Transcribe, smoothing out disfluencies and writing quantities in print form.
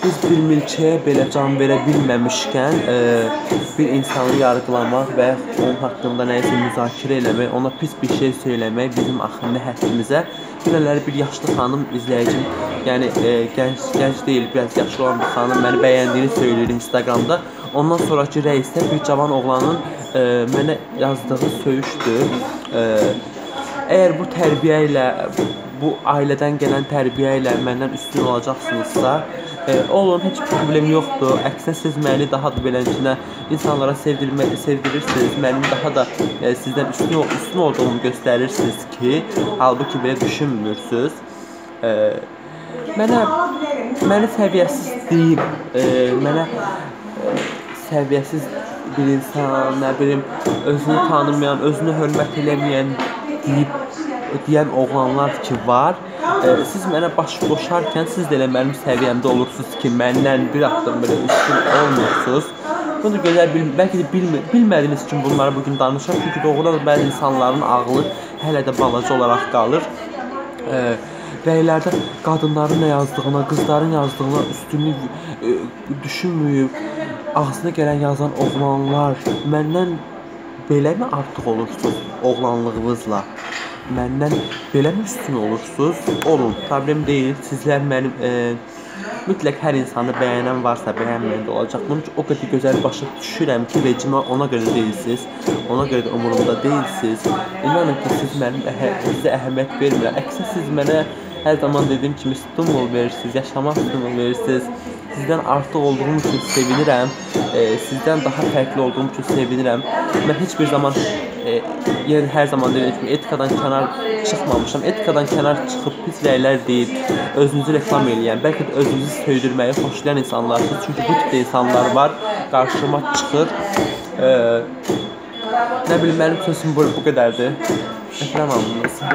Biz bir milçəyə belə can verə bilməmişkən bir insanı yargılamaq və onun haqqında nəyisə müzakirə eləmək, ona pis bir şey söyləmək bizim axı nə həddimizə. Dünənləri bir yaşlı xanım izləyicim, yəni gənc deyil, biraz yaşlı olan bir xanım məni bəyəndiyini söyləyir Instagramda. Ondan sonraki rəisdə bir cavan oğlanın mənə yazdığı söyüşdür. Əgər bu tərbiyə ilə, bu ailədən gələn tərbiyə ilə məndən üstün olacaqsınızsa, olun, heç problem yoxdur. Əksinə siz məni daha da beləsinə insanlara sevdirirsiniz, mənim daha da sizdən üstün olduğumu göstərirsiniz ki, halbuki belə düşünmürsünüz. Məni səviyyəsiz deyib, mənə səviyyəsiz bir insan, nə bilim, özünü tanımayan, özünü hörmət eləməyən deyən oğlanlar ki var. Siz mənə baş qoşarkən siz də elə mənim səviyyəmdə olursunuz ki, məndən bir addım belə üstün olmursunuz. Bunu gözəl bəlkə də bilmədiyiniz üçün bunları bugün danışıram. Çünki doğrudan da bəzi insanların ağlı hələ də balaca olaraq qalır. Rəylərdə qadınların nə yazdığına, qızların yazdığına üstünlük düşünməyib, ağzına gələn yazan oğlanlar məndən beləmi artıq olursunuz oğlanlığınızla? Məndən beləmi üstün olursunuz? Olun, problem deyil. Sizlər mənim mütləq hər insanı bəyənən varsa bəyənməyən də olacaq. Bunun üçün o qədər gözəl başa düşürəm ki, vecimə ona görə deyilsiniz, ona görə də umurumda deyilsiniz. İnanın ki, siz mənim sizə əhəmiyyət vermirəm. Əksinə siz mənə hər zaman dediyim kimi stimul verirsiniz, yaşamaq stimul verirsiniz. Sizdən artıq olduğum üçün sevinirəm, sizdən daha fərqli olduğum üçün sevinirəm. Mən heç bir zaman, yəni hər zaman dediyim kimi, etikadan kənar çıxmamışam. Etikadan kənar çıxıb pis rəylər deyib, özünüzü reklam eləyən, bəlkə də özünüzü söydürməyi xoşlayan insanlarsınız. Çünki bu tipdə insanlar var, qarşıma çıxır. Nə bilim, mənim sözüm bu qədərdir. Əkrəm hamınız.